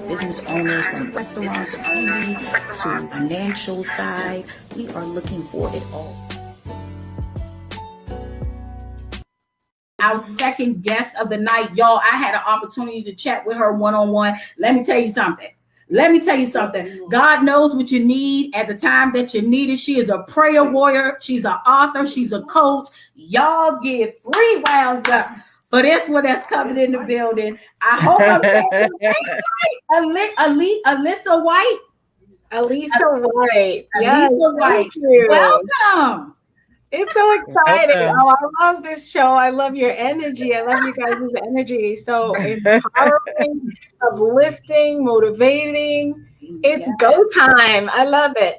business owners from restaurants only to financial side. We are looking for it all. Our second guest of the night, y'all, I had an opportunity to chat with her one-on-one. Let me tell you something. God knows what you need at the time that you need it. She is a prayer warrior. She's an author. She's a coach. Y'all give 3 rounds up for this one that's coming in the building. I hope I'm saying Alisa White. Alisa White. Yes, Alisa White. Welcome. It's so exciting. Oh, I love this show. I love your energy. I love you guys' energy. So empowering, uplifting, motivating. It's go time. I love it.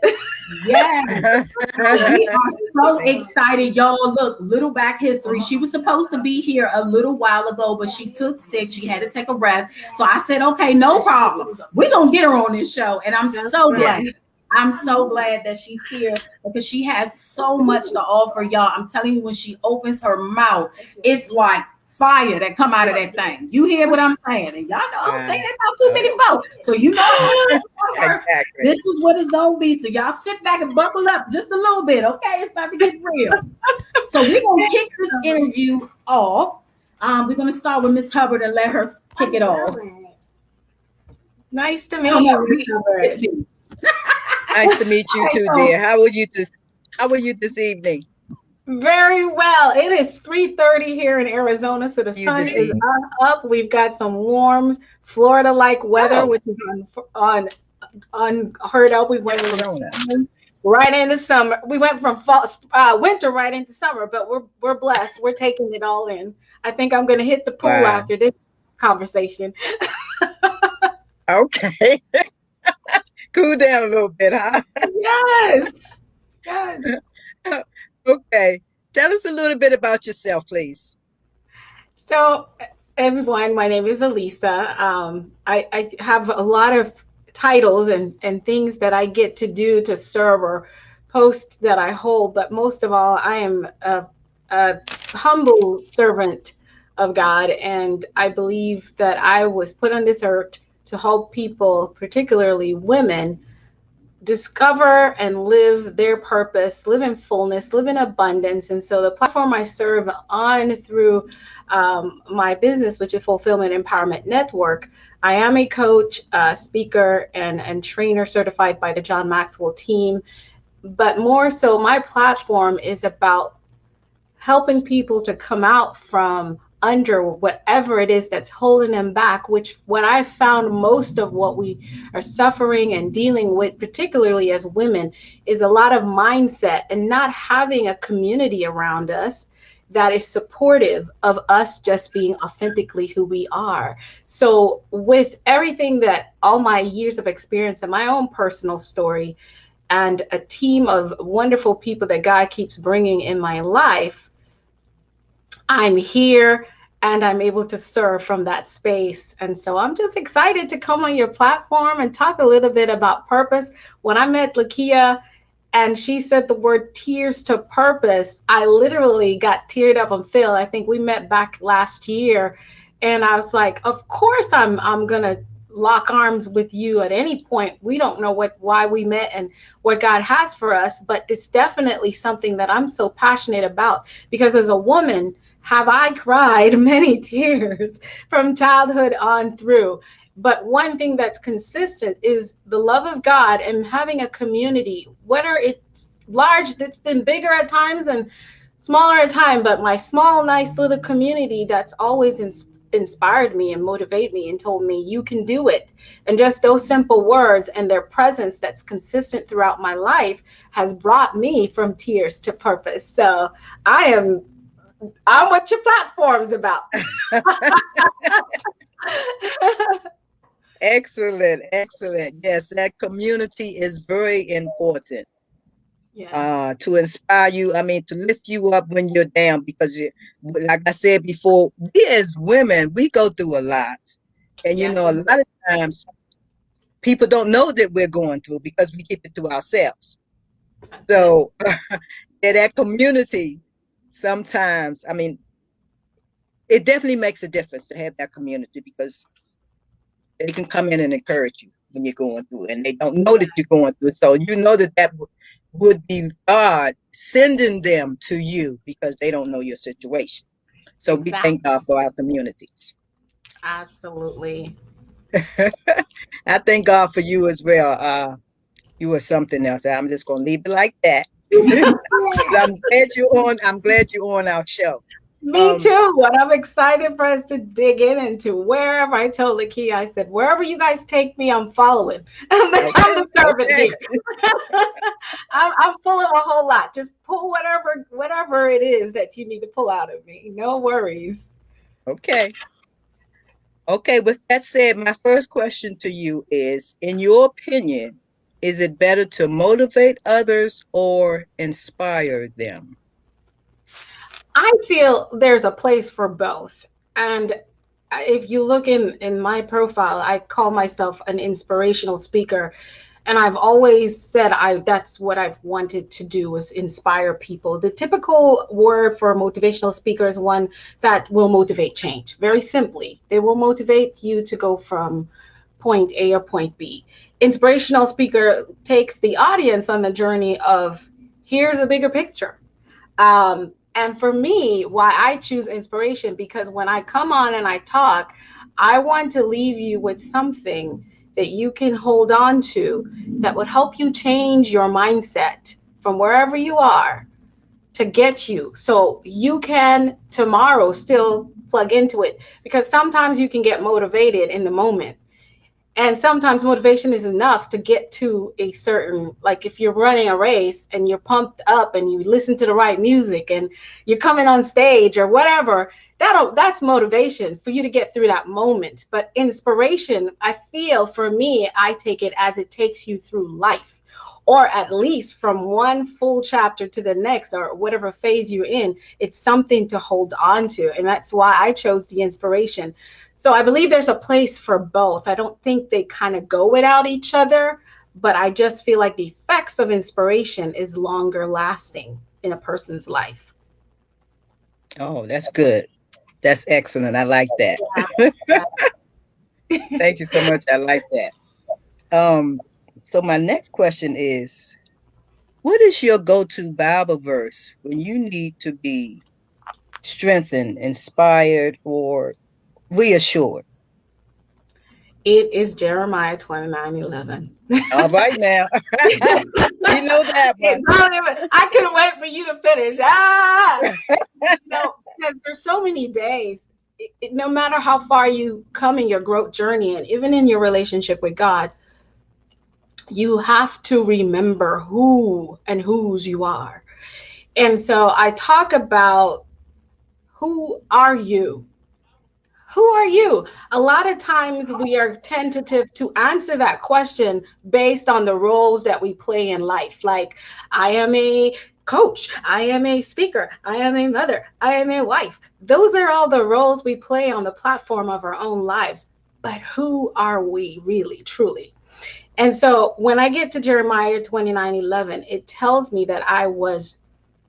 Yes. We are so excited, y'all. Look, little back history. She was supposed to be here a little while ago, but she took sick. She had to take a rest. So I said, okay, no problem. We're going to get her on this show. And I'm so glad. I'm so glad that she's here because she has so much to offer, y'all. I'm telling you, when she opens her mouth, it's like fire that come out of that thing. You hear what I'm saying? And y'all know I'm saying that about too many folks. So you know exactly. This is what it's gonna be. So y'all sit back and buckle up just a little bit, okay? It's about to get real. So we're gonna kick this interview off. We're gonna start with Miss Hubbard and let her kick it off. Nice to meet you, Hubbard. Nice to meet you too, dear. How are you this evening? Very well. It is 3:30 here in Arizona, so the sun is up. We've got some warm Florida-like weather, which is unheard of. We went from right into summer. We went from winter right into summer, but we're blessed. We're taking it all in. I think I'm going to hit the pool after this conversation. Okay. Cool down a little bit, huh? Yes. Okay. Tell us a little bit about yourself, please. So, everyone, my name is Alisa. I have a lot of titles and things that I get to do to serve or posts that I hold. But most of all, I am a humble servant of God. And I believe that I was put on this earth to help people, particularly women, discover and live their purpose, live in fullness, live in abundance. And so the platform I serve on through my business, which is Fulfillment Empowerment Network, I am a coach, speaker, and trainer certified by the John Maxwell team. But more so, my platform is about helping people to come out from under whatever it is that's holding them back, which what I found most of what we are suffering and dealing with, particularly as women, is a lot of mindset and not having a community around us that is supportive of us just being authentically who we are. So with everything that all my years of experience and my own personal story and a team of wonderful people that God keeps bringing in my life, I'm here and I'm able to serve from that space. And so I'm just excited to come on your platform and talk a little bit about purpose. When I met Lakia and she said the word tears to purpose, I literally got teared up and filled. I think we met back last year. And I was like, of course I'm going to lock arms with you at any point. We don't know why we met and what God has for us, but it's definitely something that I'm so passionate about, because as a woman, have I cried many tears from childhood on through. But one thing that's consistent is the love of God and having a community, whether it's large, it's been bigger at times and smaller at times, but my small, nice little community that's always inspired me and motivated me and told me you can do it. And just those simple words and their presence that's consistent throughout my life has brought me from tears to purpose. So I'm what your platform's about. Excellent. Yes, that community is very important. To inspire you, to lift you up when you're down, because like I said before, we as women, we go through a lot. And a lot of times people don't know that we're going through because we keep it to ourselves. So that community, sometimes, it definitely makes a difference to have that community, because they can come in and encourage you when you're going through, and they don't know that you're going through. So you know that would be God sending them to you because they don't know your situation. So we thank God for our communities. Absolutely. I thank God for you as well. You are something else. I'm just gonna leave it like that. I'm glad you're on our show. Me too. And I'm excited for us to dig into wherever. I told Lakia, I said, wherever you guys take me, I'm following. I'm the servant here. I'm pulling a whole lot. Just pull whatever it is that you need to pull out of me. No worries. Okay. With that said, my first question to you is, in your opinion, is it better to motivate others or inspire them? I feel there's a place for both. And if you look in my profile, I call myself an inspirational speaker. And I've always said that's what I've wanted to do, is inspire people. The typical word for a motivational speaker is one that will motivate change. Very simply, they will motivate you to go from point A or point B. Inspirational speaker takes the audience on the journey of, here's a bigger picture. And for me, why I choose inspiration, because when I come on and I talk, I want to leave you with something that you can hold on to that would help you change your mindset from wherever you are to get you so you can tomorrow still plug into it. Because sometimes you can get motivated in the moment. And sometimes motivation is enough to get to a certain, like if you're running a race and you're pumped up and you listen to the right music and you're coming on stage or whatever, that's motivation for you to get through that moment. But inspiration, I feel for me, I take it as it takes you through life, or at least from one full chapter to the next, or whatever phase you're in. It's something to hold on to. And that's why I chose the inspiration. So I believe there's a place for both. I don't think they kind of go without each other, but I just feel like the effects of inspiration is longer lasting in a person's life. Oh, that's good. That's excellent. I like that. Thank you so much. I like that. So my next question is, what is your go-to Bible verse when you need to be strengthened, inspired, or reassured? It is Jeremiah 29:11. All right now. You know that one. I couldn't wait for you to finish. Because there's so many days, no matter how far you come in your growth journey, and even in your relationship with God, you have to remember who and whose you are. And so I talk about, who are you? Who are you? A lot of times we are tentative to answer that question based on the roles that we play in life. Like, I am a coach, I am a speaker, I am a mother, I am a wife. Those are all the roles we play on the platform of our own lives. But who are we really, truly? And so when I get to Jeremiah 29:11, it tells me that I was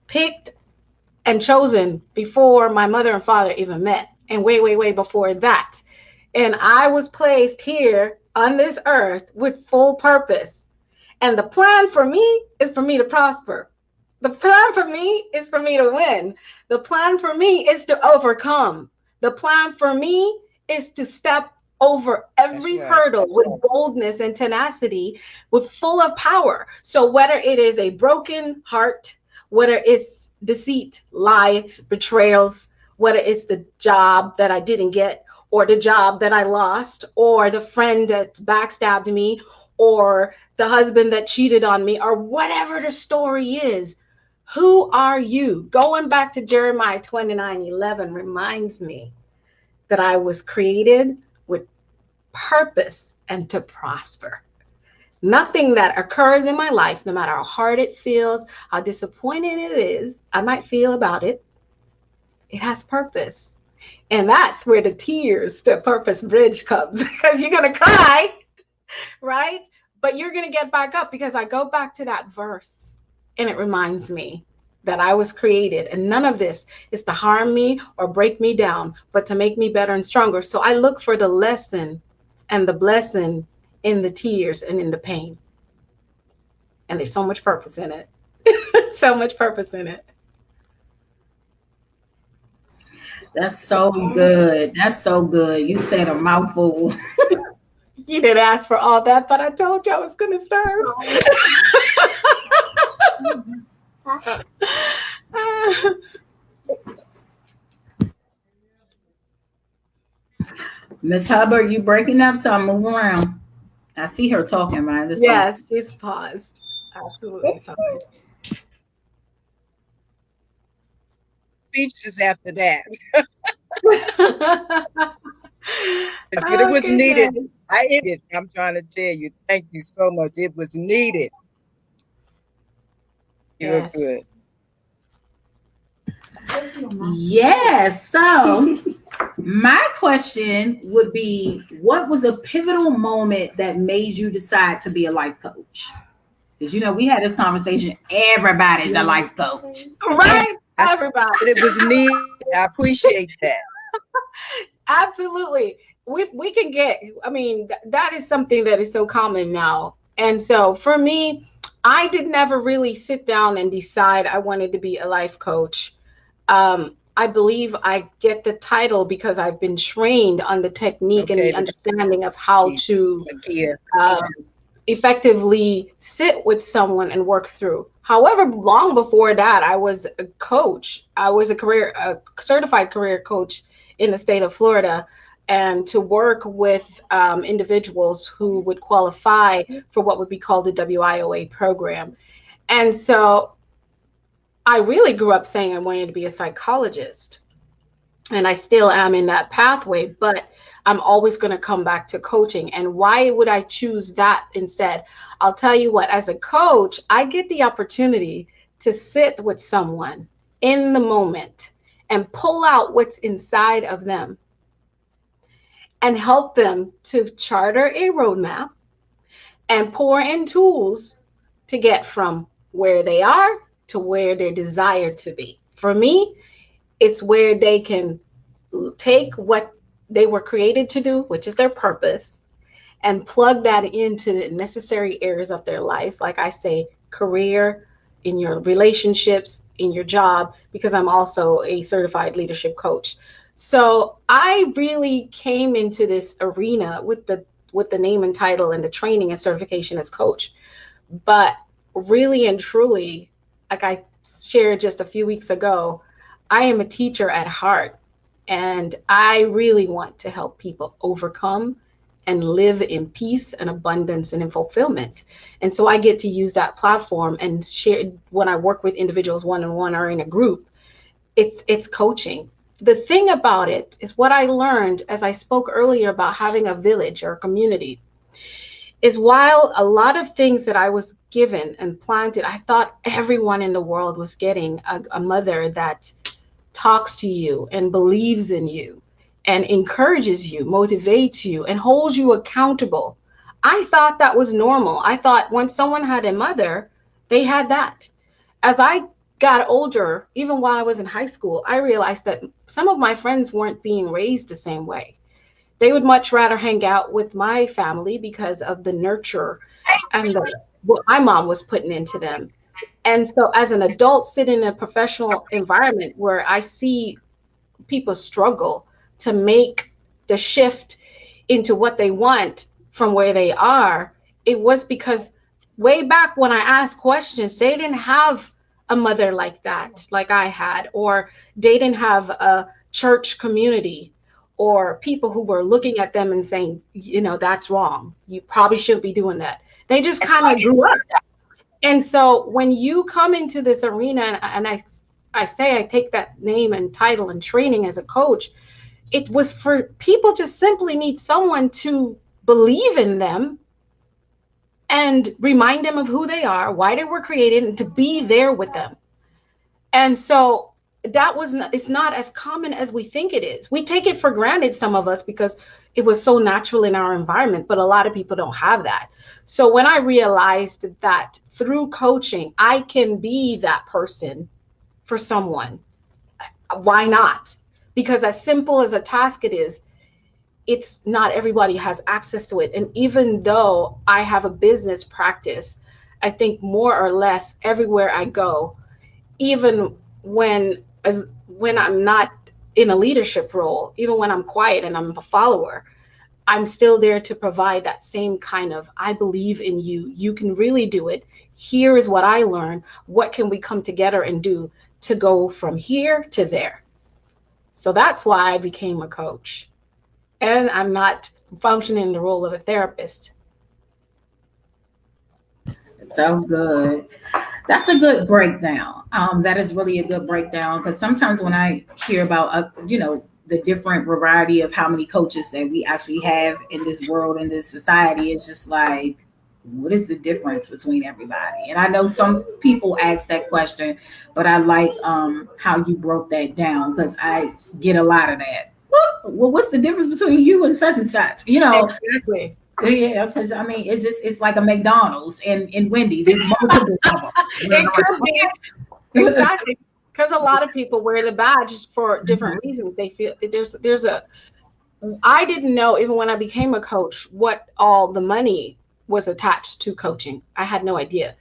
picked and chosen before my mother and father even met. And way before that. And I was placed here on this earth with full purpose. And the plan for me is for me to prosper. The plan for me is for me to win. The plan for me is to overcome. The plan for me is to step over every hurdle with boldness and tenacity, with full of power. So whether it is a broken heart, whether it's deceit, lies, betrayals, whether it's the job that I didn't get, or the job that I lost, or the friend that backstabbed me, or the husband that cheated on me, or whatever the story is, who are you? Going back to Jeremiah 29:11 reminds me that I was created with purpose and to prosper. Nothing that occurs in my life, no matter how hard it feels, how disappointing it is, I might feel about it, it has purpose. And that's where the tears to purpose bridge comes, because you're going to cry, right? But you're going to get back up, because I go back to that verse and it reminds me that I was created, and none of this is to harm me or break me down, but to make me better and stronger. So I look for the lesson and the blessing in the tears and in the pain. And there's so much purpose in it. So much purpose in it. That's so good. That's so good. You said a mouthful. You didn't ask for all that, but I told you I was going to serve. Miss Hubbard, you breaking up, so I move around. I see her talking, right? Yes, she's paused. Absolutely paused. Speeches after that. It was needed. I'm trying to tell you. Thank you so much. It was needed. You're good. Yes. So my question would be, what was a pivotal moment that made you decide to be a life coach? Because, you know, we had this conversation. Everybody's a life coach. Right? Everybody. It was needed. I appreciate that. Absolutely. We can get, I mean, that is something that is so common now. And so for me, I did never really sit down and decide I wanted to be a life coach. I believe I get the title because I've been trained on the technique and the understanding of how to effectively sit with someone and work through. However, long before that, I was a coach. I was a certified career coach in the state of Florida, and to work with individuals who would qualify for what would be called the WIOA program. And so I really grew up saying I wanted to be a psychologist, and I still am in that pathway, but I'm always going to come back to coaching. And why would I choose that instead? I'll tell you what, as a coach, I get the opportunity to sit with someone in the moment and pull out what's inside of them and help them to charter a roadmap and pour in tools to get from where they are to where they're desired to be. For me, it's where they can take what they were created to do, which is their purpose, and plug that into the necessary areas of their lives. Like I say, career, in your relationships, in your job, because I'm also a certified leadership coach. So I really came into this arena with the name and title and the training and certification as coach. But really and truly, like I shared just a few weeks ago, I am a teacher at heart. And I really want to help people overcome and live in peace and abundance and in fulfillment. And so I get to use that platform and share when I work with individuals one-on-one or in a group. It's coaching. The thing about it is what I learned as I spoke earlier about having a village or a community is while a lot of things that I was given and planted, I thought everyone in the world was getting a mother that talks to you and believes in you and encourages you, motivates you, and holds you accountable. I thought that was normal. I thought when someone had a mother, they had that. As I got older, even while I was in high school, I realized that some of my friends weren't being raised the same way. They would much rather hang out with my family because of the nurture and what my mom was putting into them. And so as an adult sitting in a professional environment where I see people struggle to make the shift into what they want from where they are, it was because way back when I asked questions, they didn't have a mother like that, like I had, or they didn't have a church community or people who were looking at them and saying, you know, that's wrong. You probably shouldn't be doing that. They just kind of grew up. And so when you come into this arena, and I say I take that name and title and training as a coach, it was for people just simply need someone to believe in them and remind them of who they are, why they were created, and to be there with them. And so it's not as common as we think it is. We take it for granted, some of us, because it was so natural in our environment, but a lot of people don't have that. So when I realized that through coaching, I can be that person for someone, why not? Because as simple as a task it is, it's not everybody has access to it. And even though I have a business practice, I think more or less everywhere I go, even when I'm not in a leadership role, even when I'm quiet and I'm a follower, I'm still there to provide that same kind of, I believe in you. You can really do it. Here is what I learned. What can we come together and do to go from here to there? So that's why I became a coach. And I'm not functioning in the role of a therapist. So good. That's a good breakdown. That is really a good breakdown, because sometimes when I hear about, the different variety of how many coaches that we actually have in this world, in this society, it's just like, what is the difference between everybody? And I know some people ask that question, but I like how you broke that down, because I get a lot of that. Well, what's the difference between you and such and such? Exactly. Yeah, because I mean, it's like a McDonald's and Wendy's. It's multiple of them. It could be. Exactly. Because a lot of people wear the badge for different reasons. They feel I didn't know, even when I became a coach, what all the money was attached to coaching. I had no idea.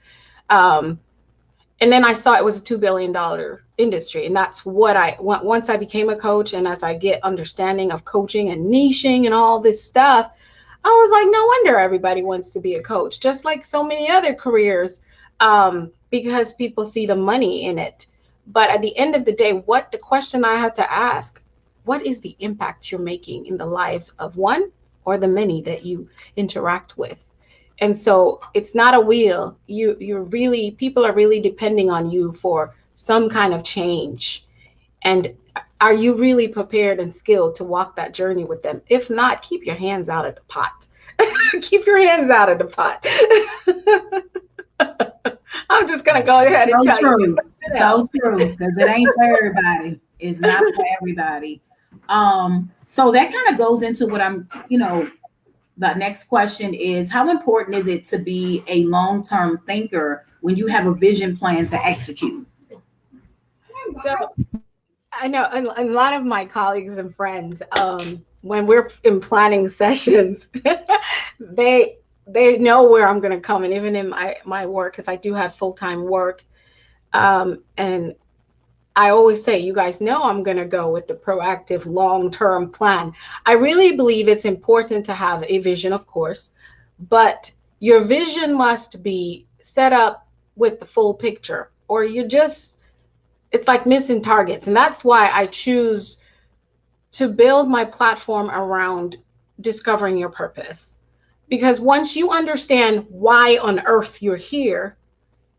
And then I saw it was a $2 billion industry. And that's what once I became a coach, and as I get understanding of coaching and niching and all this stuff, I was like, no wonder everybody wants to be a coach, just like so many other careers, because people see the money in it. But at the end of the day, the question I had to ask, what is the impact you're making in the lives of one or the many that you interact with? And so it's not a wheel. People are really depending on you for some kind of change. And are you really prepared and skilled to walk that journey with them? If not, keep your hands out of the pot. Keep your hands out of the pot. I'm just going to go ahead and tell you. So true, because it ain't for everybody. It's not for everybody. So that kind of goes into what the next question is, how important is it to be a long-term thinker when you have a vision plan to execute? So I know a lot of my colleagues and friends, when we're in planning sessions, they know where I'm going to come. And even in my work, because I do have full-time work, and I always say, you guys know I'm going to go with the proactive long-term plan. I really believe it's important to have a vision, of course, but your vision must be set up with the full picture, or it's like missing targets. And that's why I choose to build my platform around discovering your purpose. Because once you understand why on earth you're here,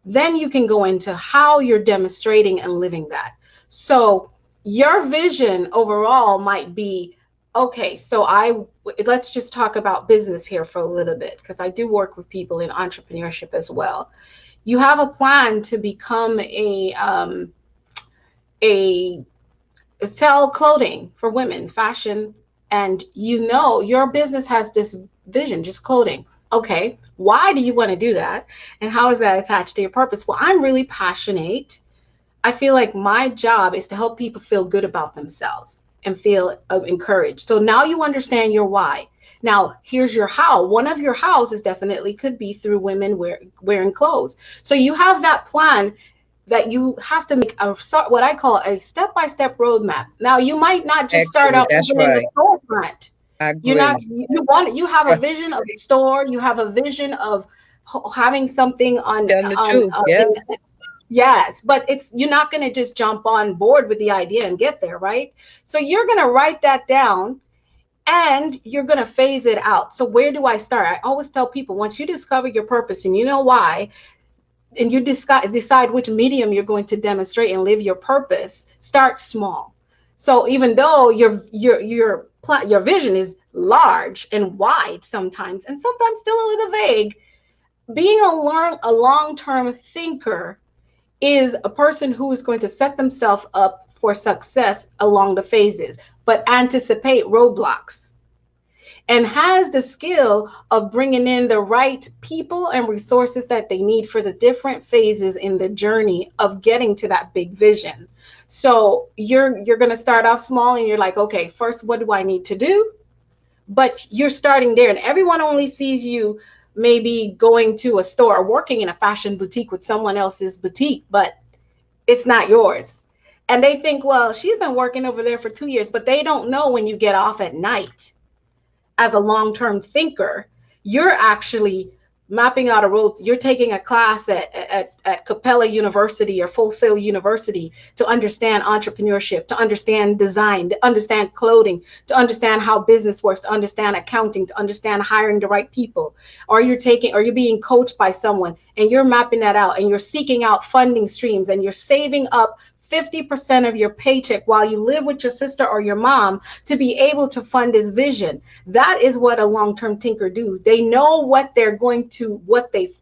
then you can go into how you're demonstrating and living that. So your vision overall might be, okay, so let's just talk about business here for a little bit, because I do work with people in entrepreneurship as well. You have a plan to become sell clothing for women, fashion, and your business has this vision, just clothing. Okay, why do you want to do that? And how is that attached to your purpose? Well, I'm really passionate. I feel like my job is to help people feel good about themselves and feel encouraged. So now you understand your why. Now, here's your how. One of your hows is definitely could be through women wearing clothes. So you have that plan that you have to make what I call a step-by-step roadmap. Now, you might not just start out in the storefront. You have a vision of the store. You have a vision of having something on. Yes, but you're not going to just jump on board with the idea and get there, right? So you're going to write that down, and you're going to phase it out. So where do I start? I always tell people, once you discover your purpose and you know why, and you decide which medium you're going to demonstrate and live your purpose, start small. So even though your vision is large and wide sometimes, and sometimes still a little vague, being a long-term thinker is a person who is going to set themselves up for success along the phases, but anticipate roadblocks, and has the skill of bringing in the right people and resources that they need for the different phases in the journey of getting to that big vision. So you're going to start off small, and you're like, okay, first, what do I need to do? but you're starting there, and everyone only sees you maybe going to a store or working in a fashion boutique with someone else's boutique, but it's not yours. And they think, well, she's been working over there for 2 years, but they don't know when you get off at night as a long-term thinker, you're actually mapping out a road. You're taking a class at Capella University or Full Sail University to understand entrepreneurship, to understand design, to understand clothing, to understand how business works, to understand accounting, to understand hiring the right people. Or you're being coached by someone and you're mapping that out, and you're seeking out funding streams, and you're saving up 50% of your paycheck while you live with your sister or your mom to be able to fund this vision. That is what a long-term thinker do. They know what they're going to, what the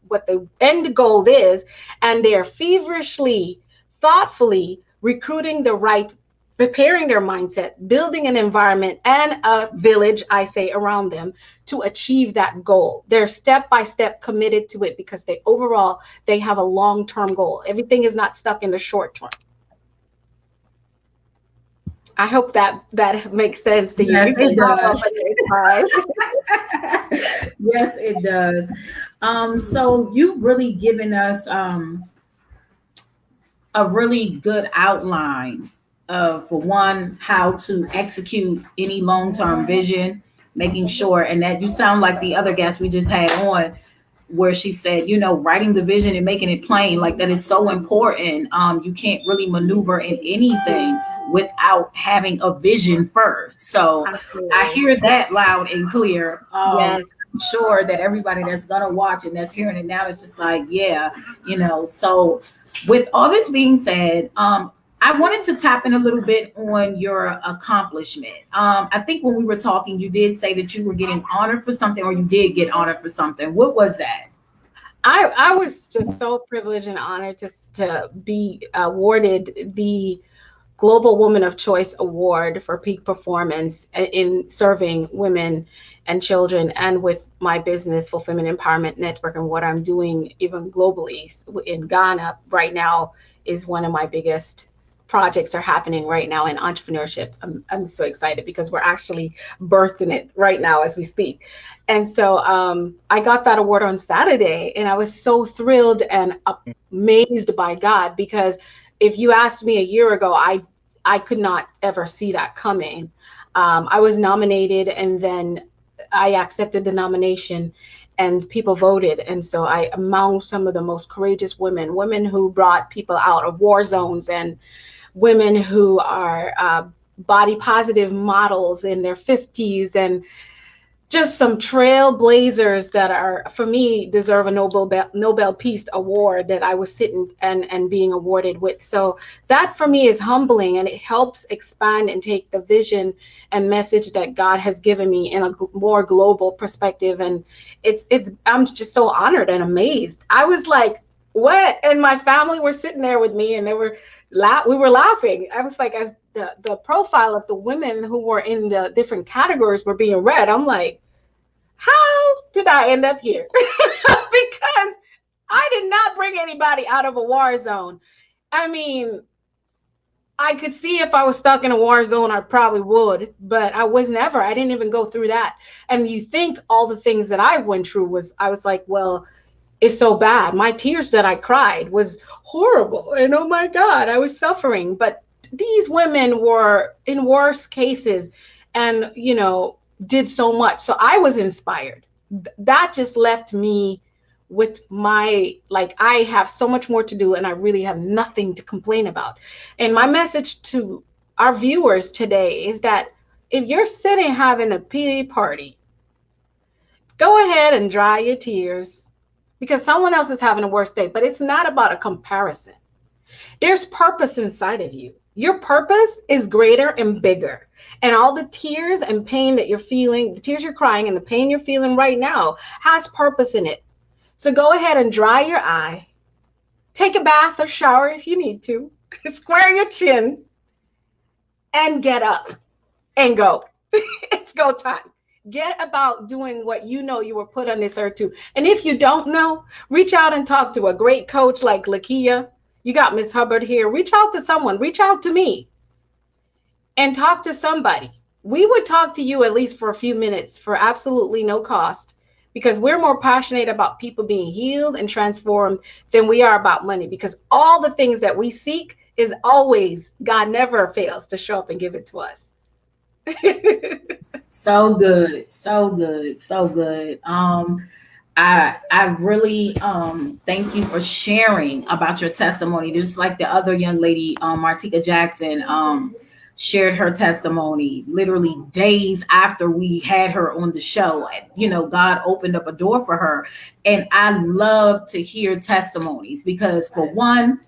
end goal is, and they're feverishly, thoughtfully recruiting the right, preparing their mindset, building an environment and a village, I say, around them to achieve that goal. They're step-by-step committed to it because they have a long-term goal. Everything is not stuck in the short term. I hope that makes sense to you. Yes, it does. Yes, it does. So you've really given us a really good outline of, for one, how to execute any long-term vision, making sure, and that you sound like the other guest we just had on, where she said, writing the vision and making it plain, like that is so important. You can't really maneuver in anything without having a vision first. So absolutely. I hear that loud and clear. Yes. I'm sure that everybody that's going to watch and that's hearing it now is just like, yeah, so with all this being said, I wanted to tap in a little bit on your accomplishment. I think when we were talking, you did say that you were getting honored for something, or you did get honored for something. What was that? I was just so privileged and honored to be awarded the Global Woman of Choice Award for peak performance in serving women and children, and with my business, Fulfillment Empowerment Network, and what I'm doing even globally in Ghana right now is one of my biggest projects are happening right now in entrepreneurship. I'm so excited because we're actually birthing it right now as we speak. And so I got that award on Saturday, and I was so thrilled and amazed by God, because if you asked me a year ago, I could not ever see that coming. I was nominated, and then I accepted the nomination, and people voted. And so I among some of the most courageous women who brought people out of war zones, and women who are body positive models in their 50s, and just some trailblazers that are, for me, deserve a Nobel Peace Award that I was sitting and being awarded with. So that for me is humbling, and it helps expand and take the vision and message that God has given me in a more global perspective. And I'm just so honored and amazed. I was like, what? And my family were sitting there with me, and we were laughing. I was like, as the profile of the women who were in the different categories were being read, I'm like, how did I end up here? Because I did not bring anybody out of a war zone. I mean, I could see if I was stuck in a war zone, I probably would, but I didn't even go through that. And you think all the things that I went through I was like, well, it's so bad. My tears that I cried was horrible. And oh my God, I was suffering. But these women were in worse cases and, did so much. So I was inspired. That just left me with I have so much more to do, and I really have nothing to complain about. And my message to our viewers today is that if you're sitting having a pity party, go ahead and dry your tears, because someone else is having a worse day. But it's not about a comparison. There's purpose inside of you. Your purpose is greater and bigger. And all the tears and pain that you're feeling, the tears you're crying and the pain you're feeling right now has purpose in it. So go ahead and dry your eye. Take a bath or shower if you need to. Square your chin and get up and go. It's go time. Get about doing what you know you were put on this earth to. And if you don't know, reach out and talk to a great coach like Lakia. You got Ms. Hubbard here. Reach out to someone. Reach out to me and talk to somebody. we would talk to you at least for a few minutes for absolutely no cost, because we're more passionate about people being healed and transformed than we are about money, because all the things that we seek is always, God never fails to show up and give it to us. So good, so good, so good. I really thank you for sharing about your testimony. Just like the other young lady, Martika Jackson, shared her testimony literally days after we had her on the show. You know, God opened up a door for her. And I love to hear testimonies because, for one,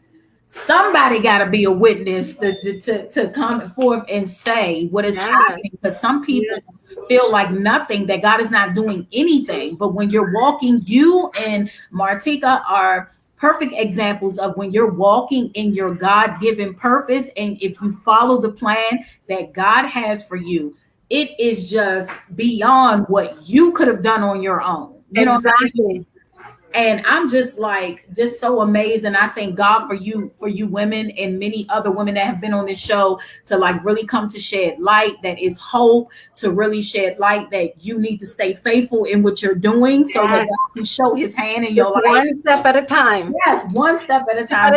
somebody got to be a witness to come forth and say what is happening, because some people feel like nothing, that God is not doing anything. But when you're walking, you and Martika are perfect examples of when you're walking in your God-given purpose, and if you follow the plan that God has for you, it is just beyond what you could have done on your own. You know, exactly. And I'm just so amazed. And I thank God for you women and many other women that have been on this show to like really come to shed light that is hope, to really shed light that you need to stay faithful in what you're doing so that God can show his hand in your life. One step at a time. Yes, one step at a time.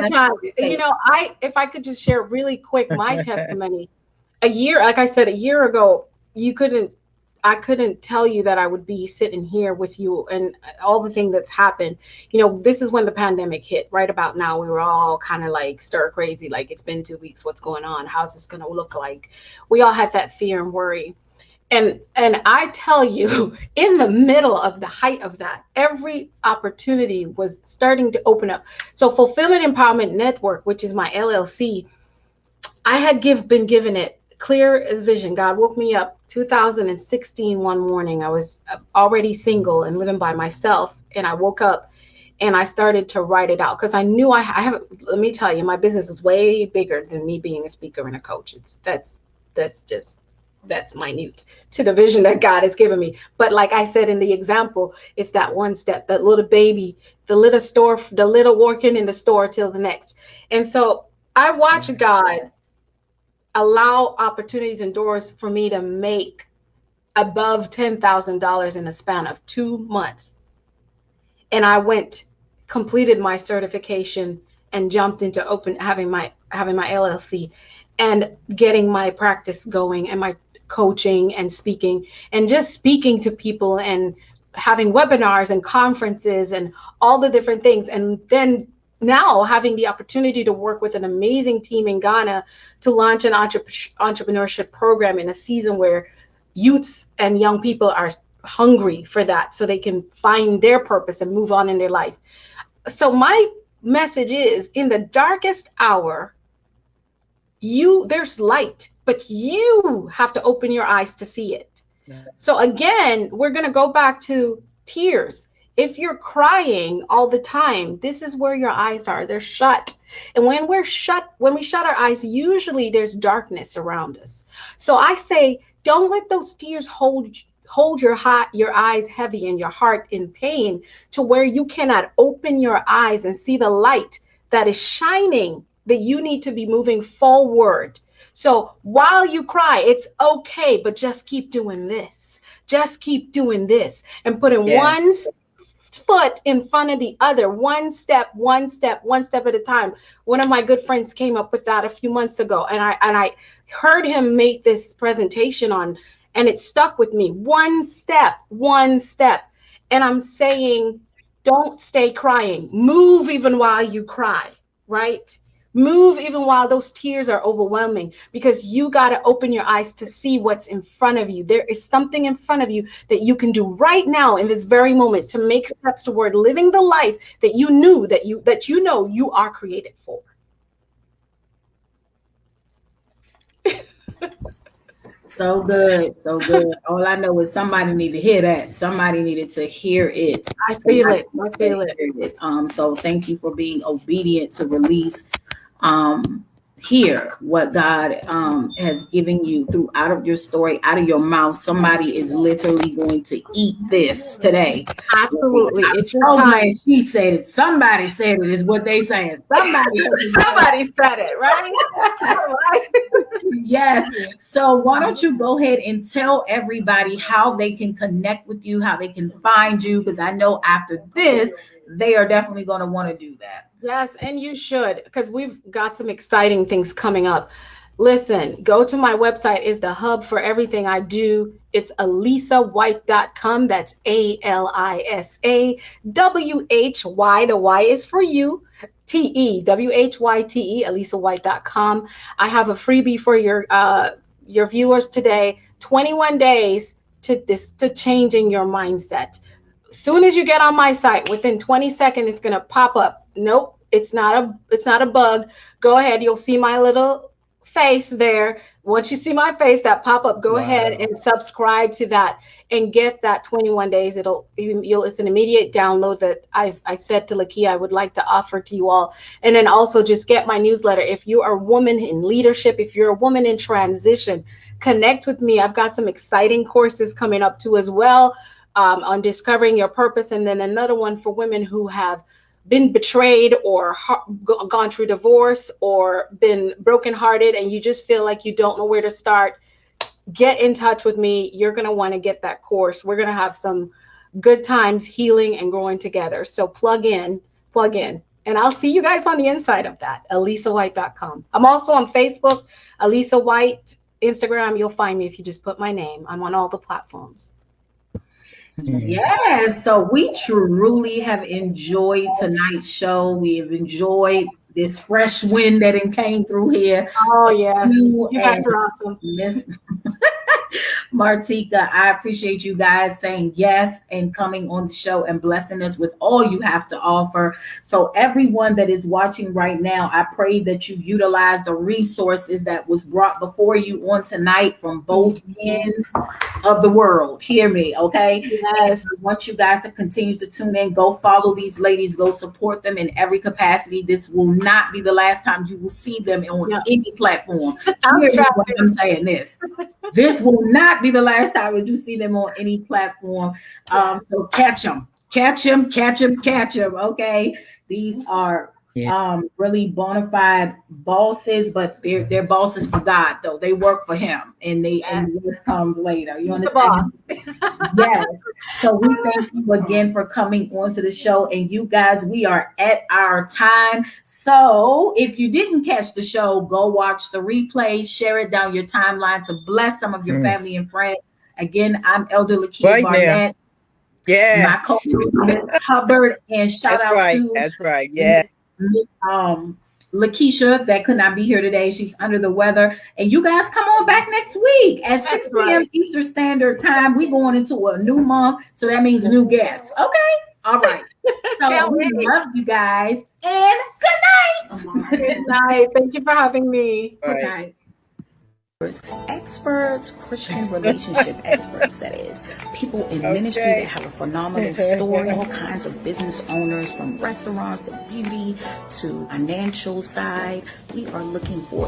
You know, if I could just share really quick my testimony. Like I said, a year ago, I couldn't tell you that I would be sitting here with you and all the thing that's happened. You know, this is when the pandemic hit. Right about now, we were all kind of like stir crazy. Like, it's been 2 weeks. What's going on? How's this going to look like? We all had that fear and worry. And I tell you, in the middle of the height of that, every opportunity was starting to open up. So Fulfillment Empowerment Network, which is my LLC, I had been given it clear as vision. God woke me up 2016 one morning. I was already single and living by myself, and I woke up and I started to write it out, because I knew I have. Let me tell you, my business is way bigger than me being a speaker and a coach. That's minute to the vision that God has given me. But like I said in the example, it's that one step, that little baby, the little working in the store till the next. And so I watch God allow opportunities and doors for me to make above $10,000 in the span of 2 months. And I completed my certification and jumped into having my LLC and getting my practice going and my coaching and speaking and just speaking to people and having webinars and conferences and all the different things. And then now having the opportunity to work with an amazing team in Ghana to launch an entrepreneurship program in a season where youths and young people are hungry for that, so they can find their purpose and move on in their life. So my message is, in the darkest hour, there's light, but you have to open your eyes to see it. Yeah. So again, we're going to go back to tears. If you're crying all the time, this is where your eyes are. They're shut. And when we shut our eyes, usually there's darkness around us. So I say, don't let those tears hold your eyes heavy and your heart in pain, to where you cannot open your eyes and see the light that is shining, that you need to be moving forward. So while you cry, it's okay, but just keep doing this. Just keep doing this and putting one foot in front of the other, one step at a time. One of my good friends came up with that a few months ago, and I heard him make this presentation on, and it stuck with me. One step. And I'm saying, don't stay crying. Move even while you cry, right? Move even while those tears are overwhelming, because you got to open your eyes to see what's in front of you. There is something in front of you that you can do right now in this very moment to make steps toward living the life that you knew that you know you are created for. So good, so good. All I know is somebody needed to hear that. Somebody needed to hear it. I feel it. So thank you for being obedient to release hear what God has given you through out of your story, out of your mouth. Somebody is literally going to eat this today. Absolutely. It's your so time. She said it. Somebody said it is what they saying. Somebody said it, right? Right. Yes. So why don't you go ahead and tell everybody how they can connect with you, how they can find you, because I know after this, they are definitely going to want to do that. Yes, and you should, because we've got some exciting things coming up. Listen, go to my website. Is the hub for everything I do. It's alisawhite.com. That's ALISAWHY. The Y is for you. TEWHYTE, alisawhite.com. I have a freebie for your viewers today. 21 days to changing your mindset. Soon as you get on my site, within 20 seconds, it's going to pop up. Nope, it's not a bug. Go ahead. You'll see my little face there. Once you see my face, that pop up, go ahead and subscribe to that and get that 21 days. It's an immediate download that I said to Lakia I would like to offer to you all. And then also just get my newsletter. If you are a woman in leadership, if you're a woman in transition, connect with me. I've got some exciting courses coming up too as well. On discovering your purpose, and then another one for women who have been betrayed or gone through divorce or been brokenhearted, and you just feel like you don't know where to start. Get in touch with me. You're going to want to get that course. We're going to have some good times healing and growing together. So plug in, and I'll see you guys on the inside of that. AlisaWhite.com. I'm also on Facebook, Alisa White. Instagram, you'll find me if you just put my name. I'm on all the platforms. Yes, so we truly have enjoyed tonight's show. We have enjoyed this fresh wind that came through here. Oh yes, you guys are awesome. Miss Martika, I appreciate you guys saying yes and coming on the show and blessing us with all you have to offer. So everyone that is watching right now, I pray that you utilize the resources that was brought before you on tonight from both ends of the world. Hear me, okay? Yes. I want you guys to continue to tune in. Go follow these ladies. Go support them in every capacity. This will not be the last time you will see them on any platform. I'm saying this. This will not be the last time that you see them on any platform. So catch them. Okay, these are really bona fide bosses, but they're bosses for God, though. They work for Him, and this comes later. You understand? Yes. So we thank you again for coming onto the show, and you guys, we are at our time. So if you didn't catch the show, go watch the replay, share it down your timeline to bless some of your family and friends. Again, I'm Elder Lakia Barnet. Yeah. My co-host Hubbard, and shout out to that's right. Yeah. Lakeisha that could not be here today. She's under the weather. And you guys come on back next week at 6 p.m. Eastern Standard Time. We're going into a new month, so that means new guests. Okay? All right. So we love you guys, and good night. Good night. Thank you for having me. Good night. Experts, Christian relationship experts, that is. People in ministry that have a phenomenal story, all kinds of business owners, from restaurants to beauty to financial side. We are looking for